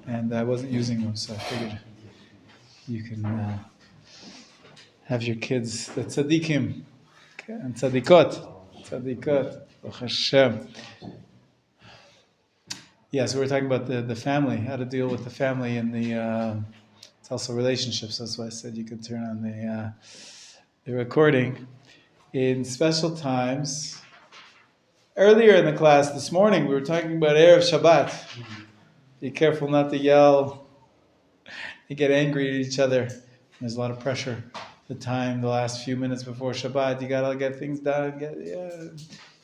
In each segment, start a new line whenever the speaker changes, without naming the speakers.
and I wasn't using them, so I figured you can have your kids, the tzaddikim and tzaddikot, Baruch Hashem. Yeah, so we're talking about the family, how to deal with the family and it's also relationships. That's why I said you can turn on the recording. In special times, earlier in the class this morning, we were talking about Erev Shabbat. Be careful not to yell and get angry at each other. There's a lot of pressure. The last few minutes before Shabbat, you gotta get things done.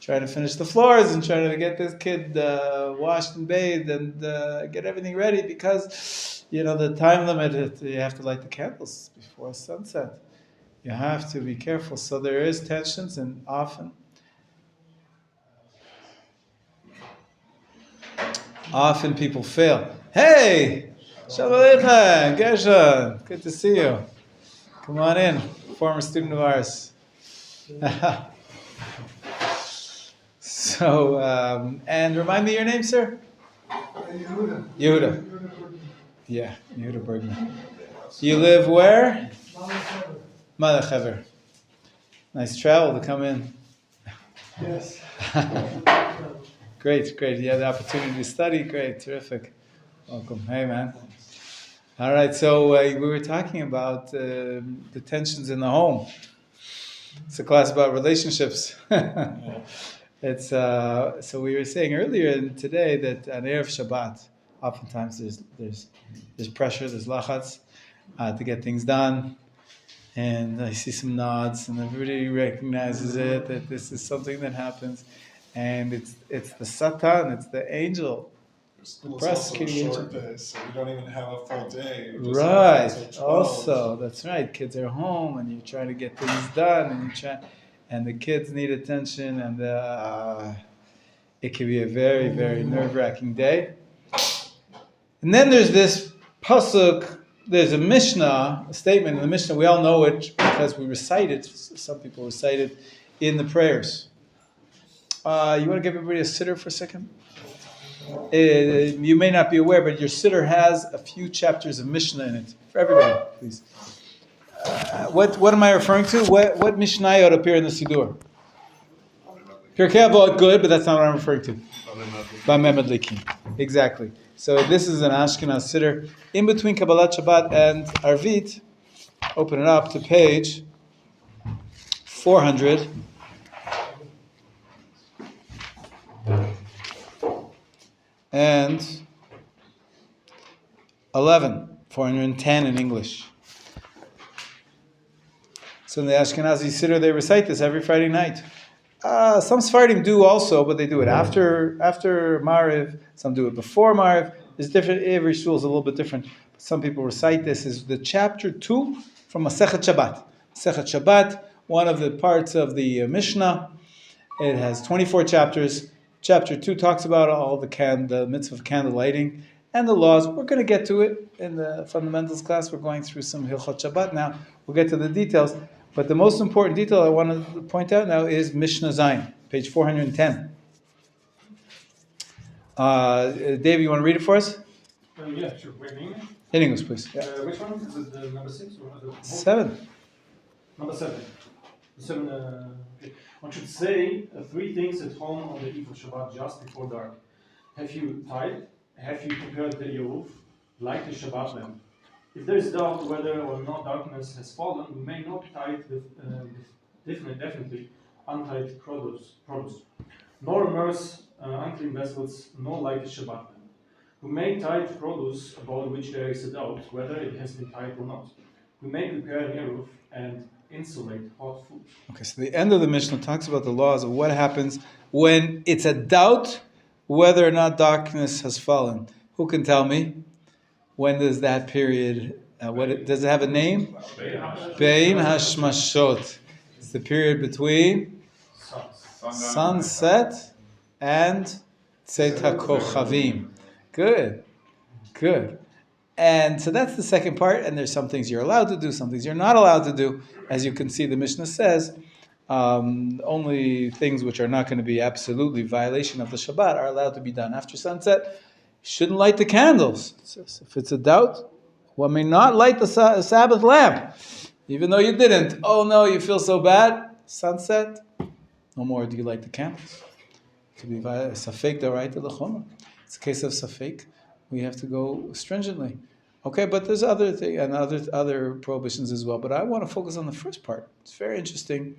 Trying to finish the floors and trying to get this kid washed and bathed and get everything ready because, the time limit, you have to light the candles before sunset. You have to be careful. So there is tensions and often people fail. Hey! Shalom Aleichem! Gershon! Good to see you. Come on in. Former student of ours. So, and remind me your name, sir? Yehuda. Yeah, Yehuda Bergman. You live where? Menachem. Nice travel to come in.
Yes.
Great. You had the opportunity to study. Great, terrific. Welcome. Hey, man. All right, so we were talking about the tensions in the home. It's a class about relationships. It's so we were saying earlier today that on Erev Shabbat, oftentimes there's pressure, there's lachats to get things done, and I see some nods, and everybody recognizes it that this is something that happens, and it's the Satan, it's the angel.
School's also a short day, so we don't even have a full day.
Right. Also, that's right. Kids are home, and you're trying to get things done, and the kids need attention, and it can be a very, very nerve-wracking day. And then there's this pasuk. There's a Mishnah, a statement in the Mishnah. We all know it because we recite it. Some people recite it in the prayers. You want to give everybody a sitter for a second? You may not be aware, but your siddur has a few chapters of Mishnah in it. For everybody, please. What am I referring to? What Mishnayot appear in the siddur? Pirkei Avot, good, but that's not what I'm referring to. Bameh Madlikin. Exactly. So this is an Ashkenaz siddur. In between Kabbalat Shabbat and Arvit, open it up to page 400. And 410 in English. So in the Ashkenazi Siddur, they recite this every Friday night. Some Sephardim do also, but they do it after Mariv. Some do it before Mariv. It's different. Every shul is a little bit different. But some people recite this as the chapter 2 from Masechet Shabbat. Masechet Shabbat, one of the parts of the Mishnah. It has 24 chapters. Chapter 2 talks about all the mitzvah of candle lighting and the laws. We're going to get to it in the fundamentals class. We're going through some Hilchot Shabbat now. We'll get to the details. But the most important detail I want to point out now is Mishnah Zayin, page 410. Dave, you want to read it for us?
Yeah, sure. Wait, in English?
In English, please. Yeah.
Which one? Is it number 6 or
7?
Number 7. One should say 3 things at home on the eve of Shabbat just before dark. Have you tithed? Have you prepared the Yeruf? Light the Shabbat lamp. If there is doubt whether or not darkness has fallen, we may not tithe with definitely untithed produce, nor immerse unclean vessels, nor light the Shabbat lamp. We may tithe produce about which there is a doubt whether it has been tithed or not. We may prepare an Yeruf and insulate hot food. Okay,
so the end of the Mishnah talks about the laws of what happens when it's a doubt whether or not darkness has fallen. Who can tell me? When does that period, does it have a name? Bein Hashmashot. It's the period between sunset and Tzeit HaKochavim. Good. And so that's the second part, and there's some things you're allowed to do, some things you're not allowed to do. As you can see, the Mishnah says, only things which are not going to be absolutely violation of the Shabbat are allowed to be done after sunset. shouldn't light the candles. It says, if it's a doubt, one may not light the Sabbath lamp, even though you didn't. Oh no, you feel so bad. Sunset, no more do you light the candles. To be safek d'oraita l'choma. It's a case of safek. We have to go stringently. Okay, but there's other thing and other prohibitions as well. But I want to focus on the first part. It's very interesting.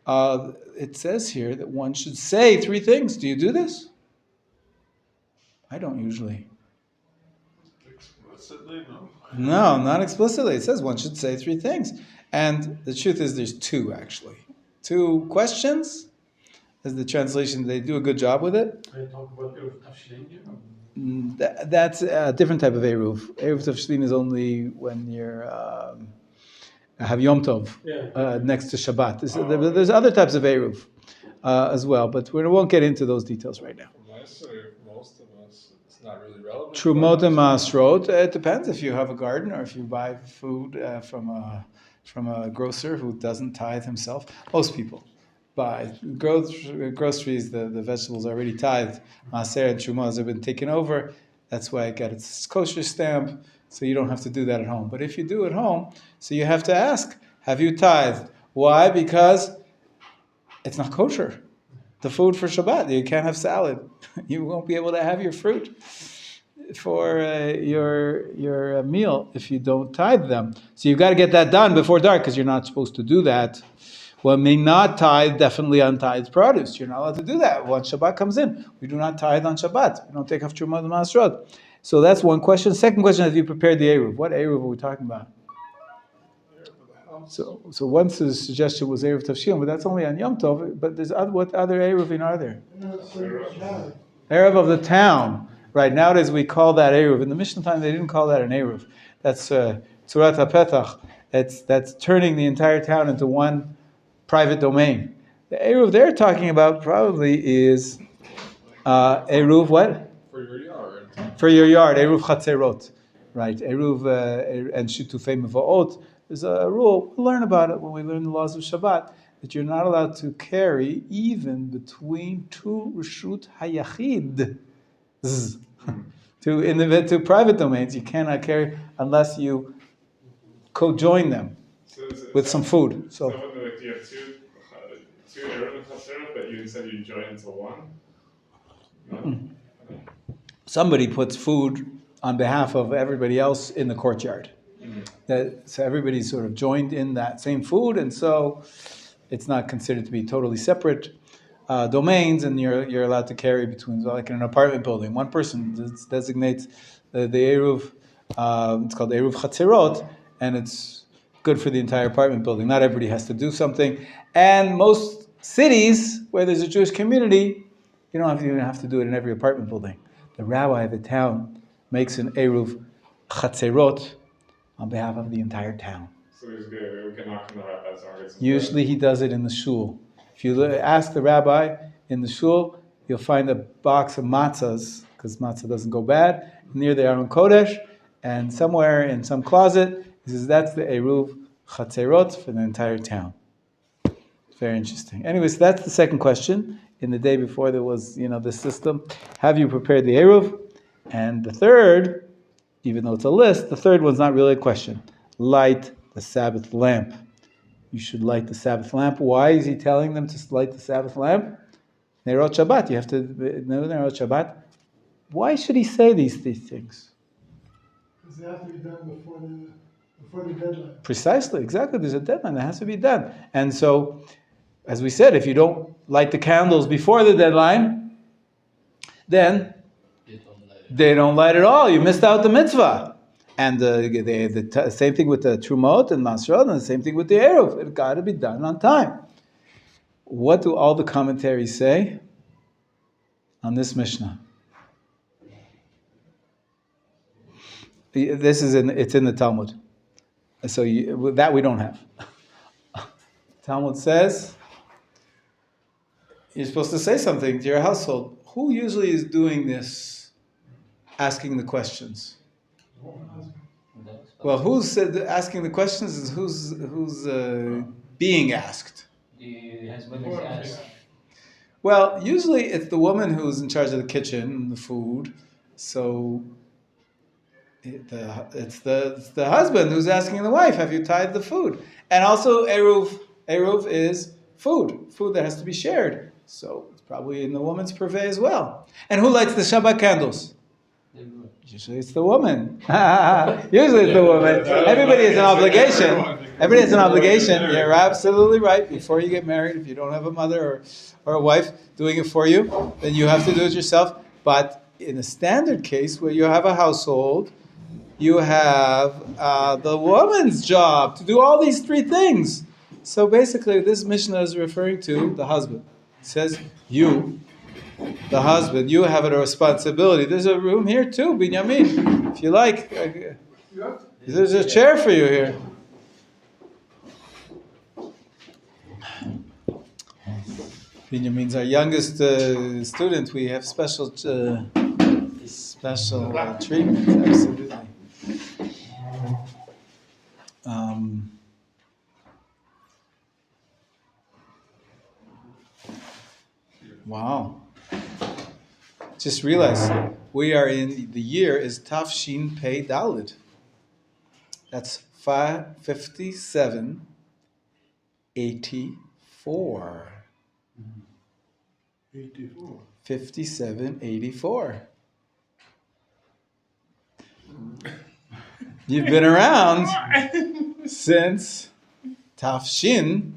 It says here that one should say 3 things. Do you do this? I don't usually.
Explicitly, no.
No, not explicitly. It says one should say 3 things. And the truth is there's 2 actually. 2 questions. As the translation, they do a good job with it.
Can you talk about Eruv Tafshilin here?
That's a different type of Eruv. Eruv Tafshilin is only when you're have Yom Tov next to Shabbat. There's other types of Eruv as well, but we won't get into those details right now.
Most of us, it's not really relevant.
Trumot and Masrot, it depends if you have a garden or if you buy food from a grocer who doesn't tithe himself. Most people buy groceries, the vegetables are already tithed. Maaser and Trumot have been taken over. That's why it got its kosher stamp, so you don't have to do that at home. But if you do at home, so you have to ask, have you tithed? Why? Because it's not kosher. The food for Shabbat, you can't have salad. You won't be able to have your fruit for your meal if you don't tithe them. So you've got to get that done before dark because you're not supposed to do that. One may not tithe definitely untithed produce. You're not allowed to do that. Once Shabbat comes in, we do not tithe on Shabbat. We don't take off Trumot and Masrot. So that's one question. Second question, have you prepared the Eruv? What Eruv are we talking about? So once the suggestion was Eruv Tafshilin, but that's only on Yom Tov. But there's what other Eruvin are there? Eruv of the town. Right, nowadays we call that Eruv. In the Mishnah time, they didn't call that an Eruv. That's Tzurat HaPetach. That's turning the entire town into one private domain. The Eruv they're talking about probably is Eruv what?
For your yard.
For your yard, Eruv Chatzerot. Right, Eruv and Shitufei Mevaot. There's a rule, we'll learn about it when we learn the laws of Shabbat, that you're not allowed to carry even between 2 Reshut HaYachid. To private domains, you cannot carry unless you co-join them with some food. So
do you have two Eruv and Chaserot, but you said you join into one? No?
Somebody puts food on behalf of everybody else in the courtyard. So everybody's sort of joined in that same food, and so it's not considered to be totally separate domains, and you're allowed to carry between, like in an apartment building. One person designates the Eruv, it's called Eruv Chatzerot, and it's good for the entire apartment building. Not everybody has to do something. And most cities where there's a Jewish community, you don't even have to do it in every apartment building. The rabbi of the town makes an Eruv Chatzerot on behalf of the entire town.
So we can knock on the rabbi's door.
Usually he does it in the shul. If you ask the rabbi in the shul, you'll find a box of matzahs, because matzah doesn't go bad, near the Aron Kodesh, and somewhere in some closet, he says that's the Eruv Chatzerot for the entire town. Very interesting. Anyways, that's the second question. In the day before there was, this system. Have you prepared the Eruv? And the third, even though it's a list, the third one's not really a question. Light the Sabbath lamp. You should light the Sabbath lamp. Why is he telling them to light the Sabbath lamp? Nerot Shabbat. You have to know Nerot Shabbat. Why should he say these things?
Because they have to be done before the deadline.
Precisely, exactly. There's a deadline that has to be done. And so, as we said, if you don't light the candles before the deadline, then they don't light at all. You missed out the mitzvah. And the same thing with the Trumot and Masrot, and the same thing with the Eruv. It's got to be done on time. What do all the commentaries say on this Mishnah? It's in the Talmud. So that we don't have. Talmud says, you're supposed to say something to your household. Who usually is doing this, asking the questions? Well, who's asking the questions is who's being asked.
The husband is asked.
Well, usually it's the woman who's in charge of the kitchen and the food. So it's the husband who's asking the wife, have you tithed the food? And also eruv is food that has to be shared. So it's probably in the woman's purvey as well. And who lights the Shabbat candles? Usually it's the woman. Usually it's the woman. Everybody has an obligation. Everybody has an obligation. You're absolutely right. Before you get married, if you don't have a mother or a wife doing it for you, then you have to do it yourself. But in a standard case where you have a household, you have the woman's job to do all these three things. So basically, this Mishnah is referring to the husband. It says, you, the husband, you have a responsibility. There's a room here too, Binyamin, if you like. There's a chair for you here. Binyamin's our youngest student. We have special treatment, absolutely. Wow. Just realized we are in, the year is Tafshin Pei Dalid. That's 5784. 5784. You've been around since Tafshin.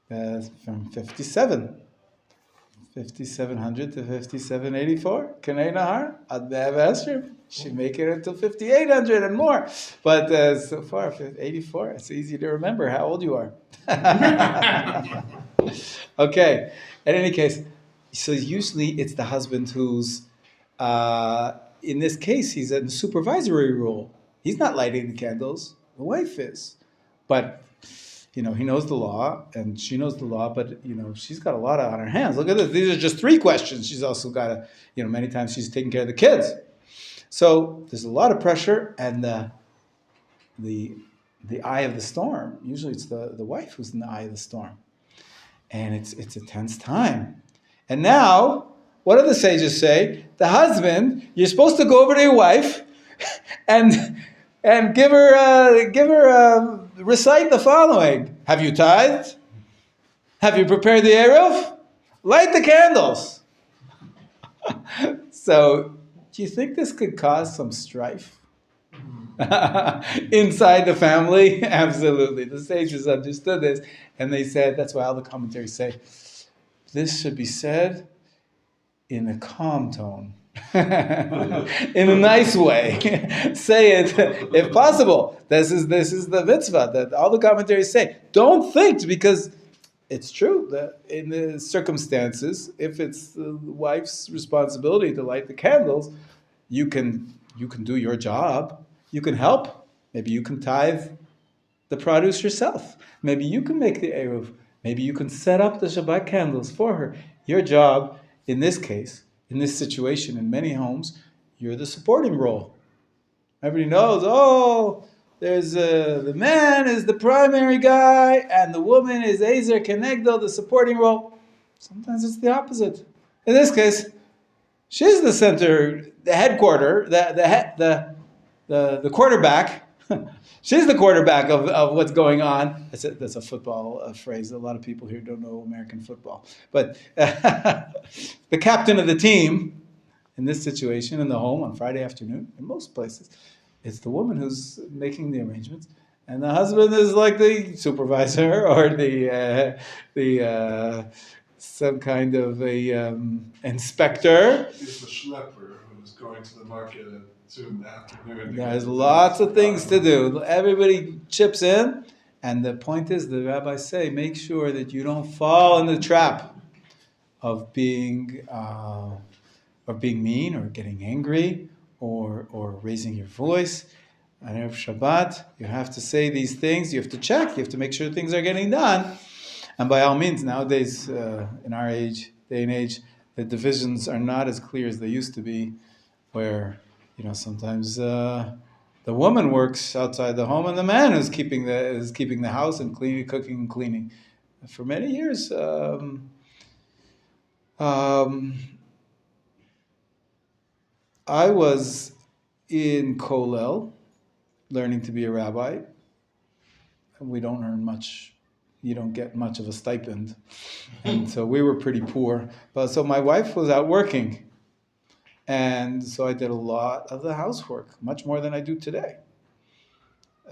From 5700 to 5784. Kanei Nahar, Ad Be'ev Esrim. Should make it until 5800 and more. But so far, 84, it's easy to remember how old you are. Okay, in any case, so usually it's the husband who's, in this case, he's in supervisory role. He's not lighting the candles, the wife is. But he knows the law, and she knows the law, but, she's got a lot on her hands. Look at this. These are just three questions. She's also got many times she's taking care of the kids. So there's a lot of pressure, and the eye of the storm, usually it's the wife who's in the eye of the storm. And it's a tense time. And now, what do the sages say? The husband, you're supposed to go over to your wife and give her recite the following. Have you tithed? Have you prepared the eruv? Light the candles. So, do you think this could cause some strife inside the family? Absolutely. The sages understood this, and they said, that's why all the commentaries say, this should be said in a calm tone. In a nice way. Say it if possible. This is the mitzvah that all the commentaries say. Don't think, because it's true that in the circumstances, if it's the wife's responsibility to light the candles, you can do your job. You can help. Maybe you can tithe the produce yourself. Maybe you can make the eruv. Maybe you can set up the Shabbat candles for her. Your job, in this case, in this situation, in many homes, you're the supporting role. Everybody knows, there's the man is the primary guy, and the woman is Ezer Kenegdo, the supporting role. Sometimes it's the opposite. In this case, she's the center, the headquarter, the quarterback. She's the quarterback of what's going on. That's a football phrase. A lot of people here don't know American football. But the captain of the team in this situation in the home on Friday afternoon, in most places, it's the woman who's making the arrangements. And the husband is like the supervisor or the some kind of a inspector.
He's the schlepper who's going to the market at 2 in the afternoon.
There's lots of things to do. Everybody chips in, and the point is, the rabbis say, make sure that you don't fall in the trap of being mean or getting angry or raising your voice. On Erev Shabbat, you have to say these things. You have to check. You have to make sure things are getting done. And by all means, nowadays, in our day and age, the divisions are not as clear as they used to be, where sometimes the woman works outside the home and the man is keeping the house and cooking and cleaning. For many years, I was in Kollel, learning to be a rabbi. We don't earn much. You don't get much of a stipend. And so we were pretty poor. But so my wife was out working. And so I did a lot of the housework, much more than I do today.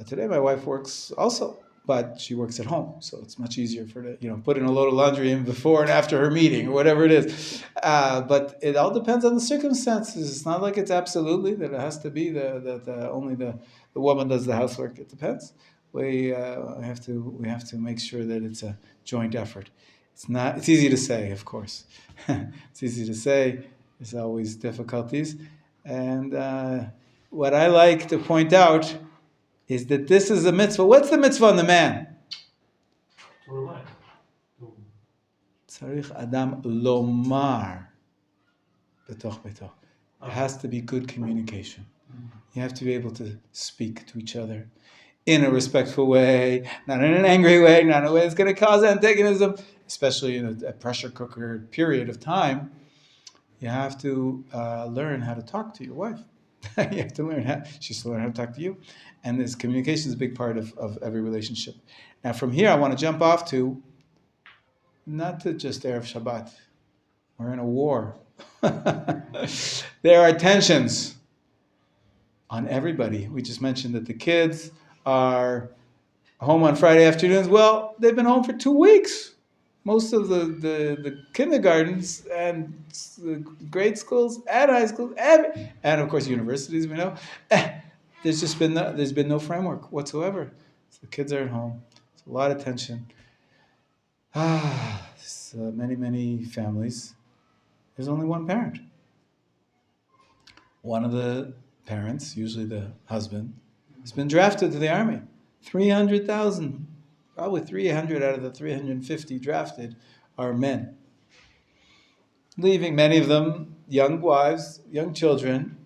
Today my wife works also, but she works at home. So it's much easier for her to, put in a load of laundry in before and after her meeting or whatever it is. But it all depends on the circumstances. It's not like it's absolutely that it has to be that only the woman does the housework. It depends. We have to make sure that it's a joint effort. It's easy to say, of course. It's easy to say. There's always difficulties. And what I like to point out is that this is a mitzvah. What's the mitzvah on the man?
To remind.
Tzarich Adam lomar betoch beto. There has to be good communication. You have to be able to speak to each other in a respectful way, not in an angry way, not in a way that's going to cause antagonism, especially in a pressure cooker period of time. You have to learn how to talk to your wife. You have to learn she's to learn how to talk to you. And this communication is a big part of every relationship. Now from here, I want to jump off to, not to just Erev Shabbat. We're in a war. There are tensions on everybody. We just mentioned that the kids are home on Friday afternoons. Well, they've been home for 2 weeks. Most of the kindergartens and the grade schools and high schools and of course universities, we know, there's been no framework whatsoever. So the kids are at home. It's a lot of tension. Many families. There's only one parent. One of the parents, usually the husband, has been drafted to the army. 300,000. Probably 300 out of the 350 drafted are men. Leaving many of them young wives, young children.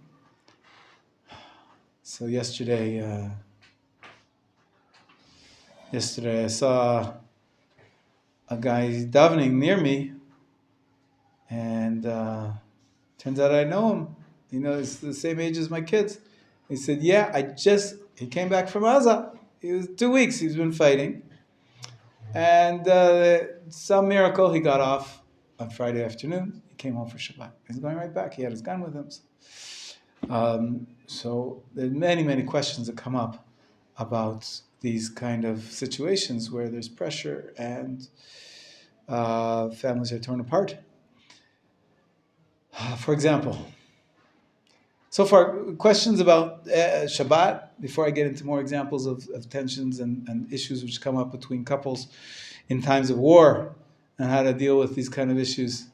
So yesterday I saw a guy davening near me, and turns out I know him. He's the same age as my kids. He said, yeah, he came back from Gaza. It was 2 weeks he's been fighting. And some miracle, he got off on Friday afternoon. He came home for Shabbat. He's going right back. He had his gun with him. So there are many questions that come up about these kind of situations where there's pressure and families are torn apart. For example, so far, questions about Shabbat, before I get into more examples of tensions and issues which come up between couples in times of war and how to deal with these kind of issues.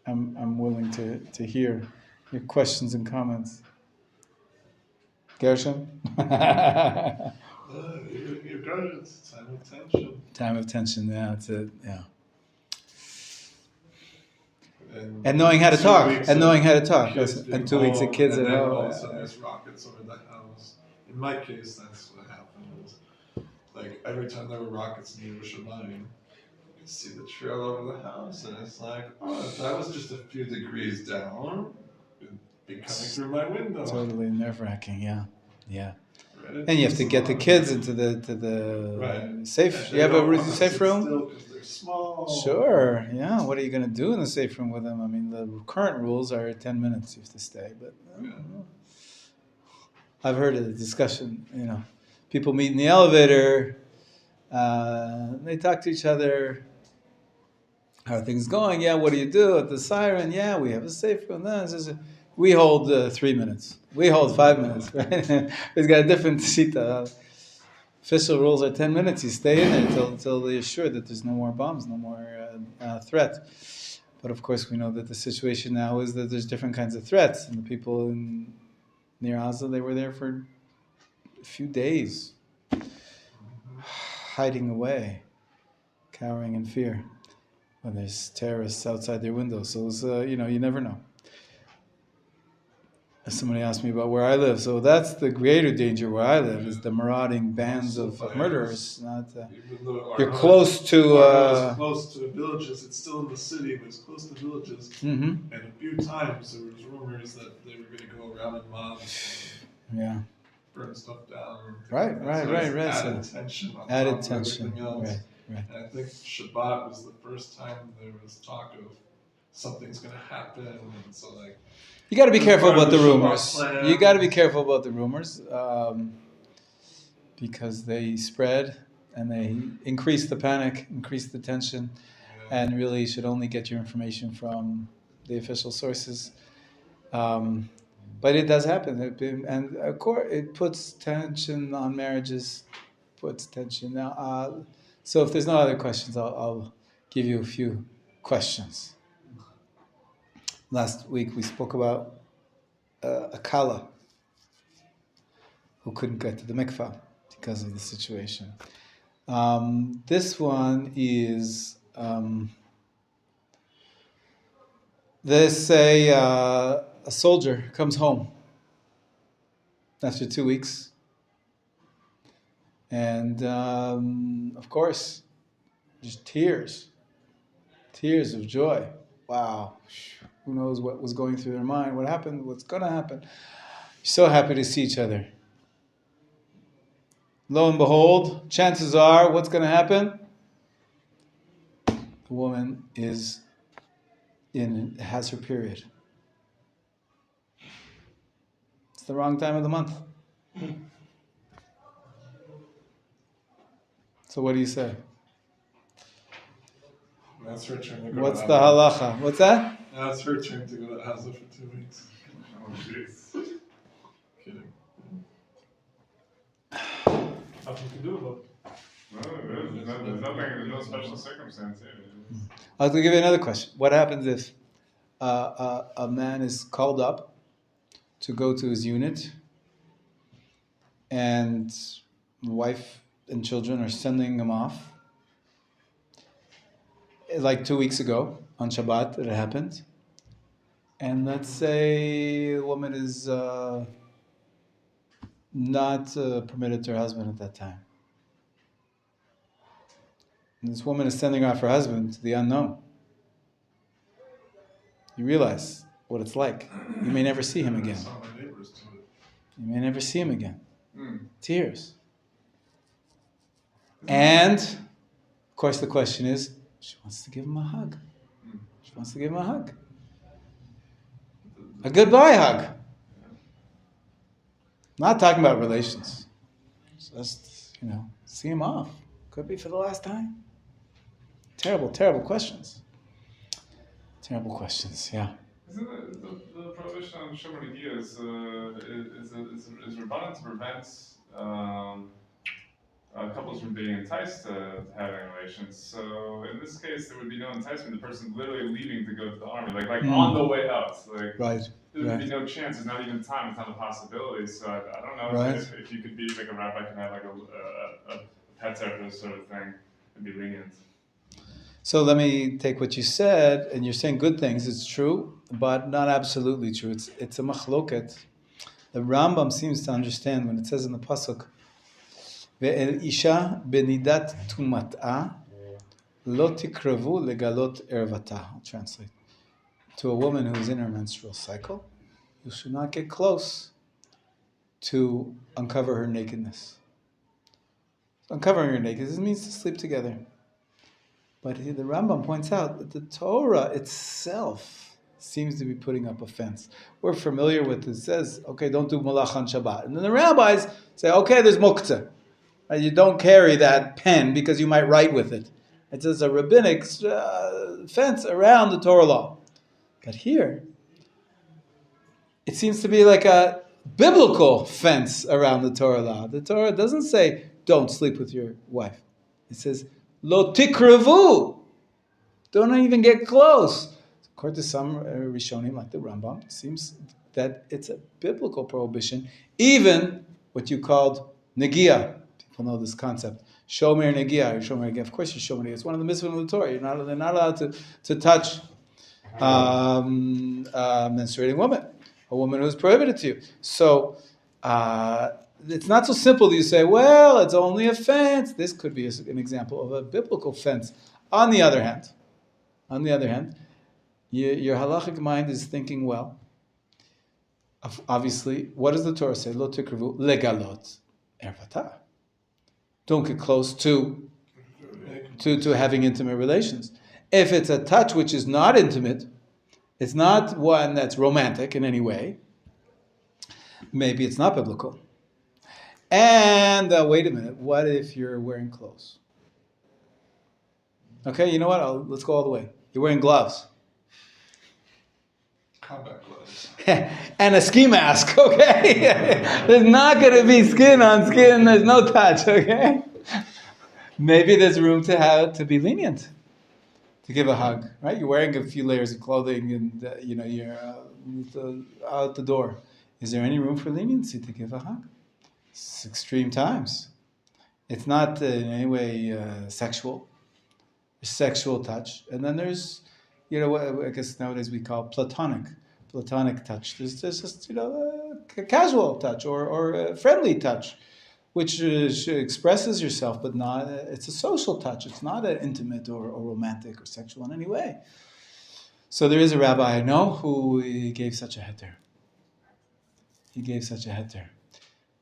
I'm willing to hear your questions and comments. Gershom?
You're good. It's time of tension.
Time of tension, yeah, that's it, yeah. And knowing how to talk. And 2 weeks of kids at home.
All of a sudden there's rockets over the house. In my case, that's what happened. Like every time there were rockets in Yerushalayim, you could see the trail over the house, and it's like, oh, if that was just a few degrees down, it'd be coming through my window.
Totally nerve-wracking, yeah. Right? And you have to get the kids into the
right.
safe. You have a safe room?
Still, because they're small.
Sure, yeah. What are you going to do in the safe room with them? I mean, the current rules are 10 minutes you have to stay, but I've heard of the discussion, people meet in the elevator, they talk to each other, how are things going? Yeah, what do you do at the siren? Yeah, we have a safe room. We hold 3 minutes. We hold 5 minutes. Right? He's got a different shita. Official rules are 10 minutes. You stay in there until they're sure that there's no more bombs, no more threat. But of course, we know that the situation now is that there's different kinds of threats. And the people near Gaza, they were there for a few days, hiding away, cowering in fear when there's terrorists outside their windows. So it was, you never know. Somebody asked me about where I live. So that's the greater danger where I live, is the marauding bands of murderers. Not,
Even though
you're
Arno
close
is
to...
close to villages, it's still in the city, but it's close to villages.
Mhm.
And a few times there was rumors that they were going to go around in mobs
Yeah.
and burn stuff down.
Right.
So it's
So
added tension on
added
top of
tension.
everything else.
Right.
And I think Shabbat was the first time there was talk of something's going to happen, and so like.
You got to be careful about the
Shabbat
rumors.
plan.
You got to be careful about the rumors because they spread and they increase the panic, increase the tension, and really you should only get your information from the official sources. But it does happen, and of course it puts tension on marriages, puts tension. Now, so if there's no other questions, I'll give you a few questions. Last week we spoke about a kala who couldn't get to the mikvah because of the situation. This one is, they say a soldier comes home after 2 weeks, and of course, just tears of joy. Wow, who knows what was going through their mind, what happened, what's going to happen. So happy to see each other. Lo and behold, chances are, what's going to happen? The woman has her period. It's the wrong time of the month. So what do you say?
That's her turn to go
What's
to
the halacha? What's that?
That's her turn to go to Haza for 2 weeks.
Oh, jeez.
Kidding.
Nothing to do about it.
No, there's no special circumstance here.
I'll give you another question. What happens if a man is called up to go to his unit and the wife and children are sending him off? Like 2 weeks ago on Shabbat it happened. And let's say the woman is not permitted to her husband at that time. And this woman is sending off her husband to the unknown. You realize what it's like. You may never see him again.
I saw my neighbors do it.
You may never see him again.
Mm.
Tears. And, of course, the question is, she wants to give him a hug. She wants to give him a hug. A goodbye hug. Not talking about relations. Just, see him off. Could be for the last time. Terrible, terrible questions. Terrible questions, yeah.
Isn't the prohibition on Shomer Negia is Rabbanan to prevent couples from being enticed to having relations? So in this case, there would be no enticement. The person's literally leaving to go to the army, like on the way out. Like
Right.
there would be no chance. There's not even time. It's not a possibility. So I don't know
Right.
if you could be like a rabbi can have like a pet therapist sort of thing and be lenient.
So let me take what you said, and you're saying good things. It's true, but not absolutely true. It's a machloket. The Rambam seems to understand when it says in the pasuk, "Ve'el isha benidat tumat'a lo tikravu legalot ervata." I'll translate. To a woman who is in her menstrual cycle, you should not get close to uncover her nakedness. Uncovering her nakedness means to sleep together. But the Rambam points out that the Torah itself seems to be putting up a fence. We're familiar with it. It says, okay, don't do malach on Shabbat. And then the rabbis say, okay, there's muktzah. You don't carry that pen because you might write with it. It says a rabbinic fence around the Torah law. But here, it seems to be like a biblical fence around the Torah law. The Torah doesn't say, don't sleep with your wife. It says, Lo tikravu. Don't even get close. According to some Rishonim, like the Rambam, it seems that it's a biblical prohibition, even what you called negia. People know this concept. Shomer negia, or shomer negia. Of course, you're shomer negia. It's one of the mitzvahs of the Torah. They're not allowed to touch menstruating women. a woman who's prohibited to you. So it's not so simple that you say, well, it's only a fence. This could be an example of a biblical fence. On the other hand, your halachic mind is thinking, well, obviously, what does the Torah say? Lo tikravu legalot ervata. Don't get close to having intimate relations. If it's a touch which is not intimate, it's not one that's romantic in any way, maybe it's not biblical. And wait a minute, what if you're wearing clothes? Okay, you know what? Let's go all the way. You're wearing gloves.
Combat gloves.
And a ski mask, okay? There's not going to be skin on skin. There's no touch, okay? Maybe there's room to be lenient, to give a hug, right? You're wearing a few layers of clothing and, you're out the door. Is there any room for leniency to give a hug? It's extreme times. It's not in any way sexual touch. And then there's, I guess nowadays we call platonic touch. There's just, a casual touch or a friendly touch, which expresses yourself, but not, it's a social touch. It's not an intimate or romantic or sexual in any way. So there is a rabbi I know who gave such a heter. He gave such a heter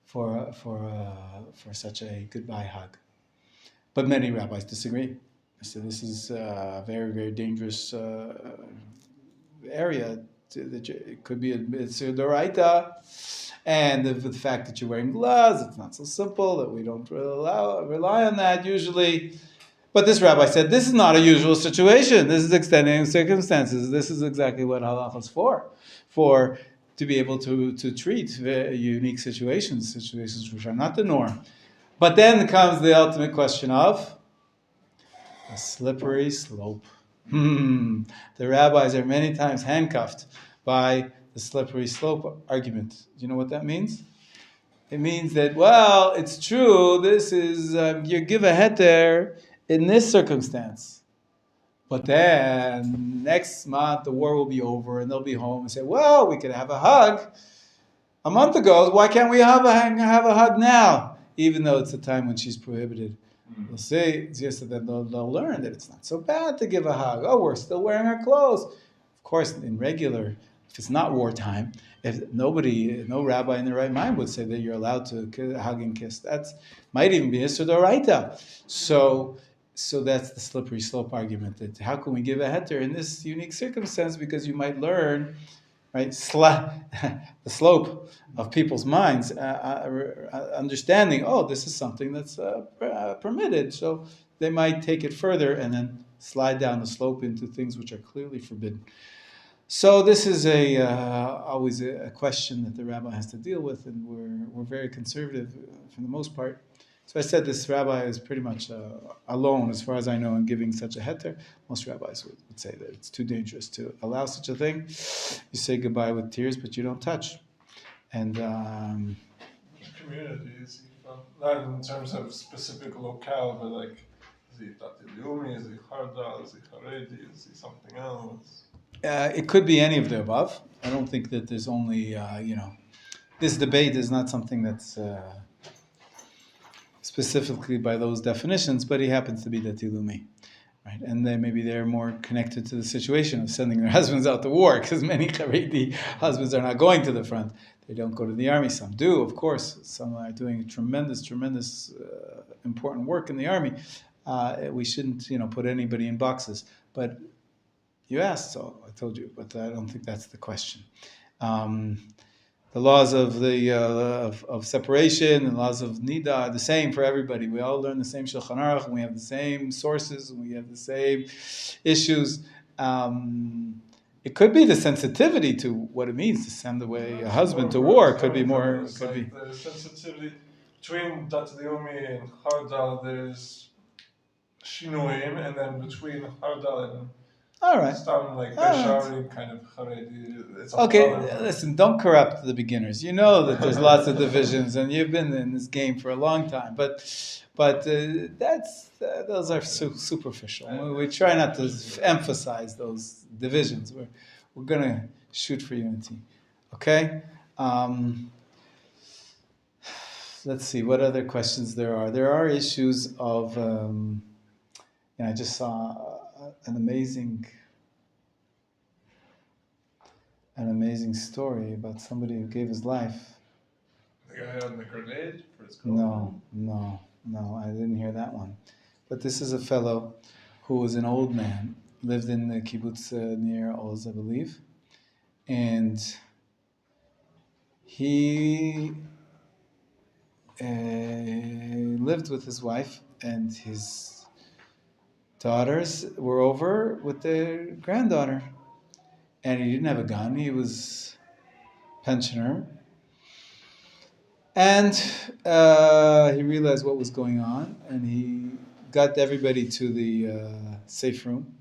for such a goodbye hug. But many rabbis disagree. So this is a very, very dangerous area. It could be it's a doraita, and the fact that you're wearing gloves, it's not so simple that we don't rely on that usually. But this rabbi said this is not a usual situation. This is extending circumstances. This is exactly what halacha is for to be able to treat unique situations which are not the norm. But then comes the ultimate question of a slippery slope. The rabbis are many times handcuffed by the slippery slope argument. Do you know what that means? It means that, well, it's true, this is, you give a heter in this circumstance. But then, next month, the war will be over and they'll be home and say, well, we could have a hug a month ago. Why can't we have a hug now? Even though it's a time when she's prohibited. They'll say, it's just that they'll learn that it's not so bad to give a hug. Oh, we're still wearing our clothes. Of course, in regular, if it's not wartime, no rabbi in their right mind would say that you're allowed to hug and kiss. That might even be Isser Doraita. So that's the slippery slope argument. That how can we give a heter in this unique circumstance? Because you might learn, right, the slope of people's minds, understanding, oh, this is something that's permitted. So they might take it further and then slide down the slope into things which are clearly forbidden. So this is always a question that the rabbi has to deal with, and we're very conservative for the most part. So I said this rabbi is pretty much alone, as far as I know, in giving such a heter. Most rabbis would say that it's too dangerous to allow such a thing. You say goodbye with tears, but you don't touch. And
communities, not in terms of specific locale, but like, is he Dati Leumi, is he Hardal, is he Haredi, is he something else?
It could be any of the above. I don't think that there's only, this debate is not something that's specifically by those definitions, but he happens to be Dati Leumi, right? And maybe they're more connected to the situation of sending their husbands out to war, because many Haredi husbands are not going to the front. They don't go to the army. Some do, of course. Some are doing tremendous important work in the army. We shouldn't, put anybody in boxes. But you asked, so I told you. But I don't think that's the question. The laws of of separation and laws of nida are the same for everybody. We all learn the same Shulchan Aruch, and we have the same sources, and we have the same issues. It could be the sensitivity to what it means to send away a husband to war. It could be more. It could be
the sensitivity between Dati Leumi and Hardal. There's Shinuim, and then between Hardal and
all right.
Stam, like Beshari, kind of Haredi. It's
Okay, listen, don't corrupt the beginners. You know that there's lots of divisions, and you've been in this game for a long time. But those are superficial. We try not to emphasize those divisions. We're going to shoot for unity. Okay? Let's see what other questions there are. There are issues of, I just saw an amazing story about somebody who gave his life.
The guy on the grenade for his
No,
girlfriend?
I didn't hear that one. But this is a fellow who was an old man, lived in the kibbutz near Oz, I believe, and he lived with his wife, and his daughters were over with their granddaughter. And he didn't have a gun, he was pensioner. And he realized what was going on, and he got everybody to the safe room.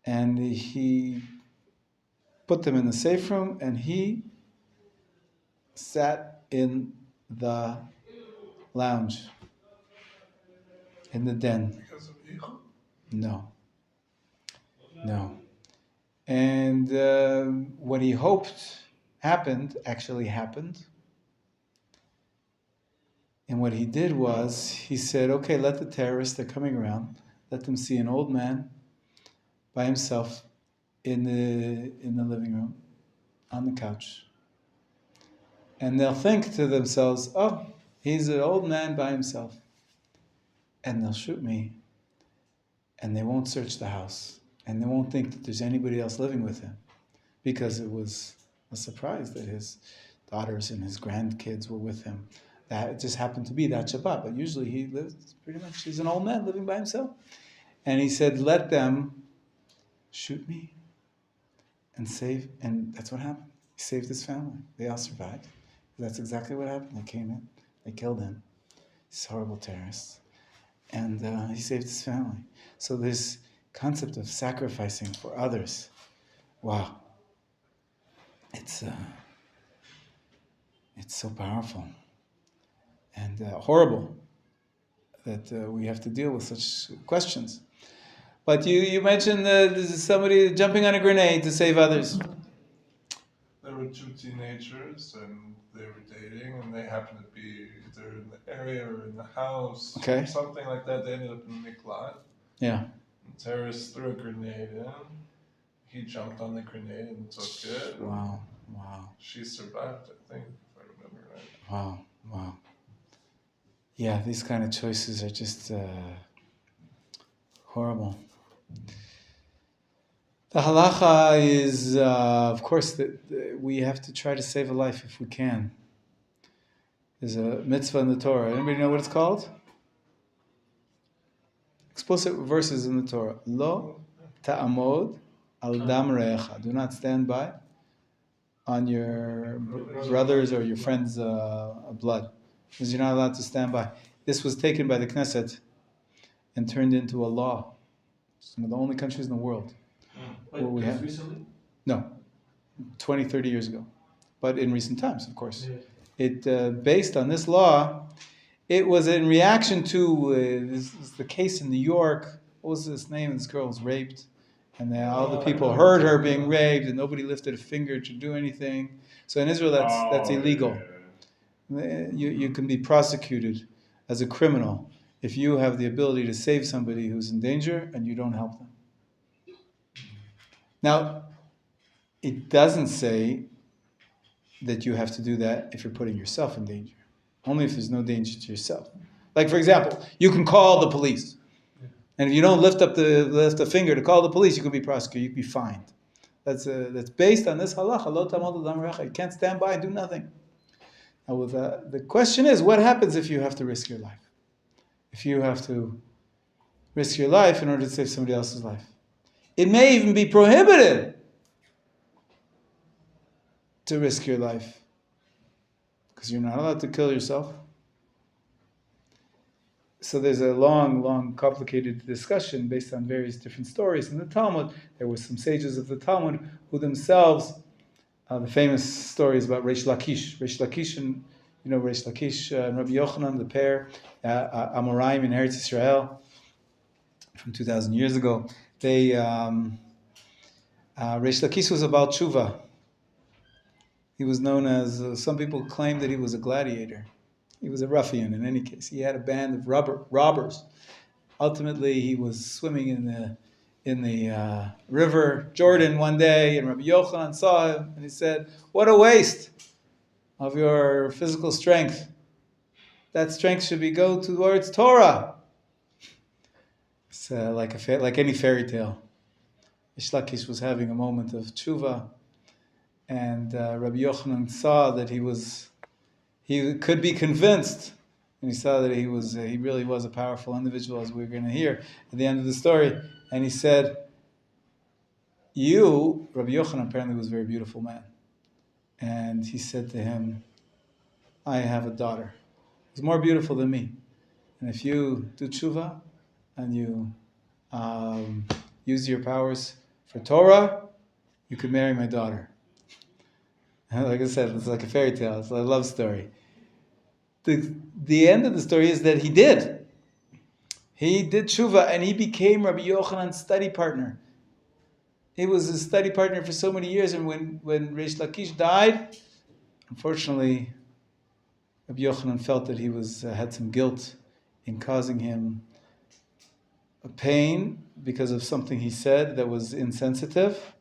And he put them in the safe room, and he sat in the lounge, in the den.
Because of Yichud?
No. And what he hoped actually happened. And what he did was, he said, okay, let the terrorists, they're coming around, let them see an old man by himself in the living room, on the couch. And they'll think to themselves, oh, he's an old man by himself. And they'll shoot me. And they won't search the house. And they won't think that there's anybody else living with him. Because it was a surprise that his daughters and his grandkids were with him. That it just happened to be that Shabbat. But usually he lives pretty much, he's an old man living by himself. And he said, let them shoot me and save. And that's what happened. He saved his family. They all survived. That's exactly what happened. They came in. They killed him. These horrible terrorists. And he saved his family. So this concept of sacrificing for others, wow. It's so powerful and horrible that we have to deal with such questions. But you mentioned there's somebody jumping on a grenade to save others.
There were two teenagers and they were dating and they happened to be either in the area or in the house.
Okay.
Or something like that. They ended up in the miklat.
Yeah.
And terrorists threw a grenade in. He jumped on the grenade and took it.
Wow.
She survived, I think, if I remember right.
Wow. Yeah, these kind of choices are just horrible. The halacha is, of course, that we have to try to save a life if we can. There's a mitzvah in the Torah. Anybody know what it's called? Explicit verses in the Torah. Lo ta'amod al dam re'echa. Do not stand by on your brother's or your friend's blood. Because you're not allowed to stand by. This was taken by the Knesset and turned into a law. It's one of the only countries in the world.
Like
we have.
Recently?
No, 20, 30 years ago. But in recent times, of course.
Yeah.
It, based on this law, it was in reaction to this is the case in New York. What was this name? This girl was raped. And then all the people heard her being raped and nobody lifted a finger to do anything. So in Israel, that's illegal. You can be prosecuted as a criminal if you have the ability to save somebody who's in danger and you don't help them. Now, it doesn't say that you have to do that if you're putting yourself in danger. Only if there's no danger to yourself. Like, for example, you can call the police. And if you don't lift a finger to call the police, you could be prosecuted, you could be fined. That's based on this halacha, lo ta'amod al dam re'echa. You can't stand by and do nothing. Now, the question is, what happens if you have to risk your life? If you have to risk your life in order to save somebody else's life. It may even be prohibited to risk your life because you're not allowed to kill yourself. So there's a long, complicated discussion based on various different stories in the Talmud. There were some sages of the Talmud who themselves, the famous stories about Reish Lakish. Reish Lakish and Reish Lakish and Rabbi Yochanan, the pair, Amoraim in Eretz Israel, from 2,000 years ago. They Reish Lakish was about tshuva. He was known as, some people claim that he was a gladiator. He was a ruffian in any case. He had a band of robbers. Ultimately, he was swimming in the river Jordan one day, and Rabbi Yochanan saw him, and he said, "What a waste of your physical strength. That strength should go towards Torah." It's like any fairy tale. Reish Lakish was having a moment of tshuva, and Rabbi Yochanan saw that he could be convinced, and he saw that he really was a powerful individual, as we're going to hear at the end of the story. And he said, Rabbi Yochanan apparently was a very beautiful man, and he said to him, "I have a daughter who's more beautiful than me, and if you do tshuva and you use your powers for Torah, you could marry my daughter." Like I said, it's like a fairy tale. It's like a love story. The end of the story is that he did. He did tshuva, and he became Rabbi Yochanan's study partner. He was his study partner for so many years, and when Reish Lakish died, unfortunately, Rabbi Yochanan felt that he had some guilt in causing him a pain because of something he said that was insensitive.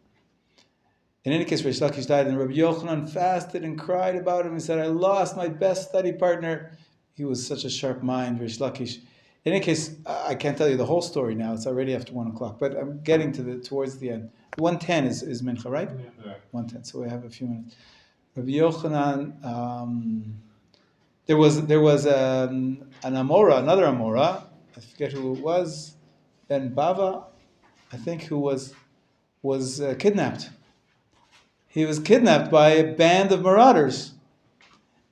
In any case, Reish Lakish died, and Rabbi Yochanan fasted and cried about him. He said, "I lost my best study partner." He was such a sharp mind, Reish Lakish. In any case, I can't tell you the whole story now. It's already after 1 o'clock, but I'm getting towards the end. 1:10 is mincha, right?
Yeah.
1:10. So we have a few minutes. Rabbi Yochanan, there was another Amora. I forget who it was. Ben Bava, I think, who was kidnapped. He was kidnapped by a band of marauders,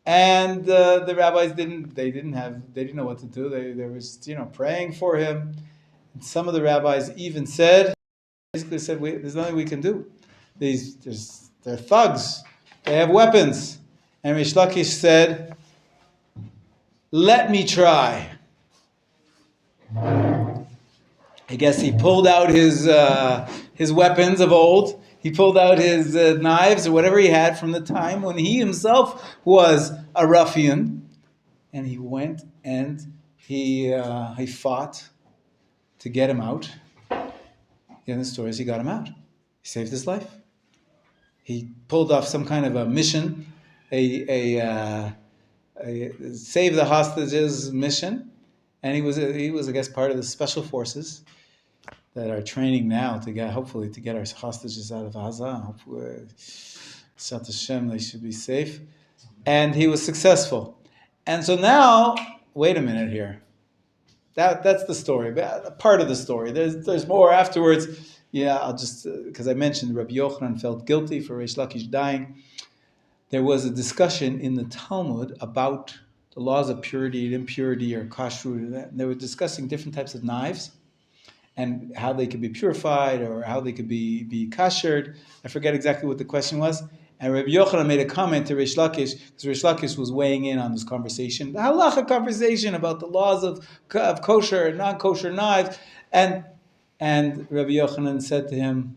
and the rabbis didn't know what to do. They were praying for him. And some of the rabbis even basically said, "There's nothing we can do. They're thugs. They have weapons." And Reish Lakish said, "Let me try." I guess he pulled out his weapons of old. He pulled out his knives or whatever he had from the time when he himself was a ruffian, and he went and he fought to get him out. The end of the story is he got him out. He saved his life. He pulled off some kind of a mission, a save the hostages mission, and he was I guess part of the special forces that are training now hopefully to get our hostages out of Gaza. Hopefully, Shat Hashem, they should be safe. And he was successful. And so now, wait a minute here. That's the story, part of the story. There's more afterwards. Yeah, I'll just, because I mentioned Rabbi Yochanan felt guilty for Reish Lakish dying. There was a discussion in the Talmud about the laws of purity and impurity or kashrut. They were discussing different types of knives and how they could be purified or how they could be kashered. I forget exactly what the question was. And Rabbi Yochanan made a comment to Reish Lakish, because Reish Lakish was weighing in on this conversation, the halacha conversation about the laws of kosher and non-kosher knives. And Rabbi Yochanan said to him,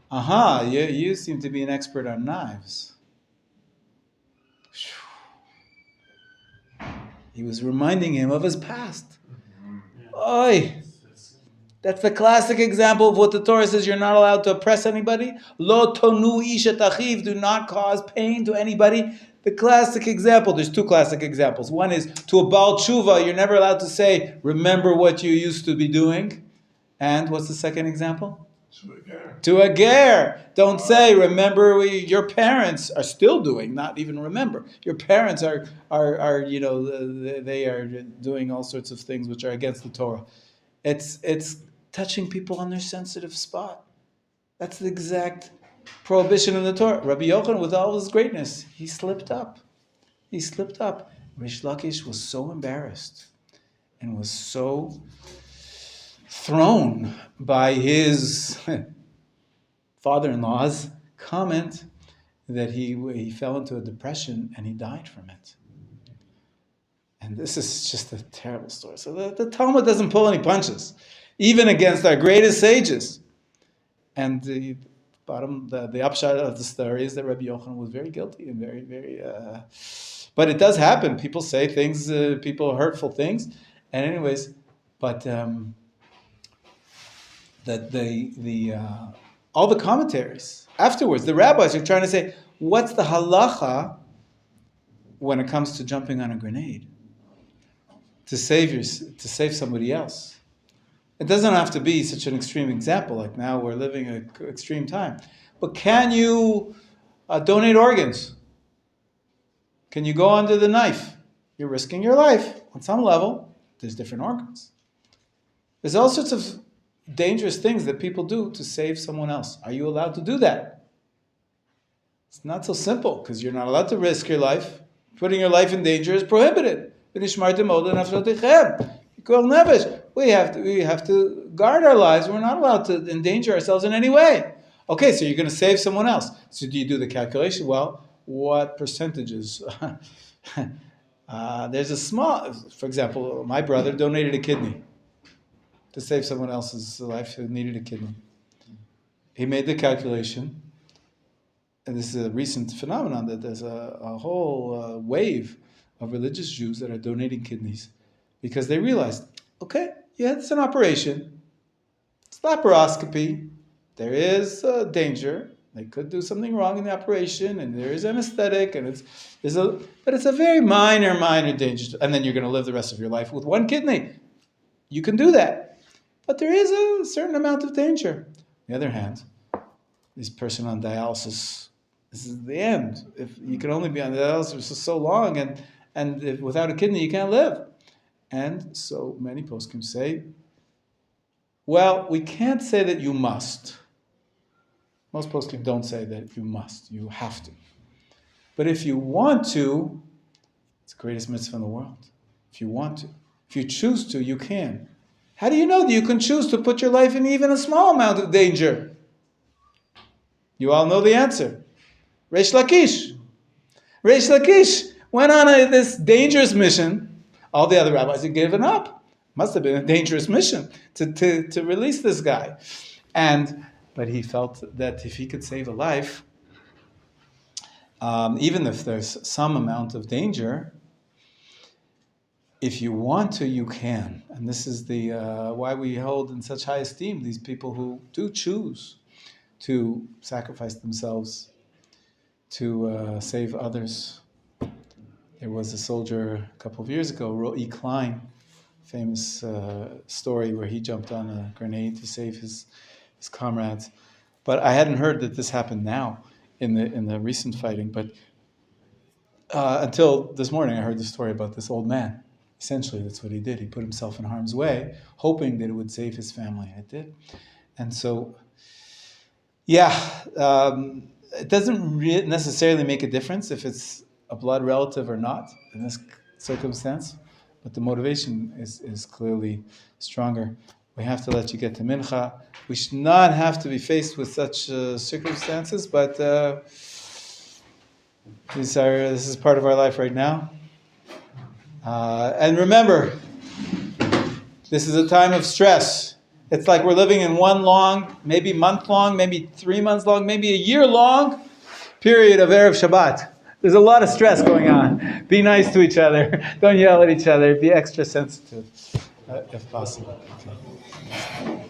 "Aha, you seem to be an expert on knives." He was reminding him of his past. Oy! That's the classic example of what the Torah says you're not allowed to oppress anybody. Lo tonu ishet achiv, do not cause pain to anybody. The classic example, there's two classic examples. One is to a Baal Tshuva, you're never allowed to say, remember what you used to be doing. And what's the second example? To a ger. Don't say, remember your parents are still doing, not even remember. Your parents are they are doing all sorts of things which are against the Torah. It's touching people on their sensitive spot. That's the exact prohibition in the Torah. Rabbi Yochanan, with all his greatness, he slipped up. Reish Lakish was so embarrassed and was so thrown by his father-in-law's comment that he fell into a depression and he died from it. And this is just a terrible story. So the Talmud doesn't pull any punches, even against our greatest sages. And the upshot of the story is that Rabbi Yochanan was very guilty and very, very. But it does happen. People say things, hurtful things, and anyways, but all the commentaries afterwards, the rabbis are trying to say, what's the halacha when it comes to jumping on a grenade to save somebody else? It doesn't have to be such an extreme example, like now we're living an extreme time. But can you donate organs? Can you go under the knife? You're risking your life. On some level, there's different organs. There's all sorts of dangerous things that people do to save someone else. Are you allowed to do that? It's not so simple, because you're not allowed to risk your life. Putting your life in danger is prohibited. We have to guard our lives. We're not allowed to endanger ourselves in any way. Okay, so you're going to save someone else. So do you do the calculation? Well, what percentages? There's a small, for example, my brother donated a kidney to save someone else's life who needed a kidney. He made the calculation, and this is a recent phenomenon, that there's a whole wave of religious Jews that are donating kidneys because they realized, okay, yeah, it's an operation. It's laparoscopy. There is danger. They could do something wrong in the operation, and there is anesthetic, and but it's a very minor danger. And then you're going to live the rest of your life with one kidney. You can do that. But there is a certain amount of danger. On the other hand, this person on dialysis, this is the end. If you can only be on dialysis for so long, and if without a kidney you can't live. And so many poskim say, well, we can't say that you must. Most poskim don't say that you must, you have to. But if you want to, it's the greatest mitzvah in the world. If you want to. If you choose to, you can. How do you know that you can choose to put your life in even a small amount of danger? You all know the answer. Reish Lakish. Reish Lakish went on this dangerous mission. All the other rabbis had given up. Must have been a dangerous mission to release this guy. But he felt that if he could save a life, even if there's some amount of danger, if you want to, you can. And this is the why we hold in such high esteem these people who do choose to sacrifice themselves to save others. There was a soldier a couple of years ago, Ro'i Klein, famous story where he jumped on a grenade to save his comrades. But I hadn't heard that this happened now in the recent fighting. But until this morning, I heard the story about this old man. Essentially, that's what he did. He put himself in harm's way, hoping that it would save his family. It did. And so, it doesn't necessarily make a difference if it's a blood relative or not in this circumstance, but the motivation is clearly stronger. We have to let you get to mincha. We should not have to be faced with such circumstances, but this is part of our life right now. And remember, this is a time of stress. It's like we're living in one long, maybe month long, maybe 3 months long, maybe a year long period of Erev Shabbat. There's a lot of stress going on. Be nice to each other. Don't yell at each other. Be extra sensitive, if possible. Okay.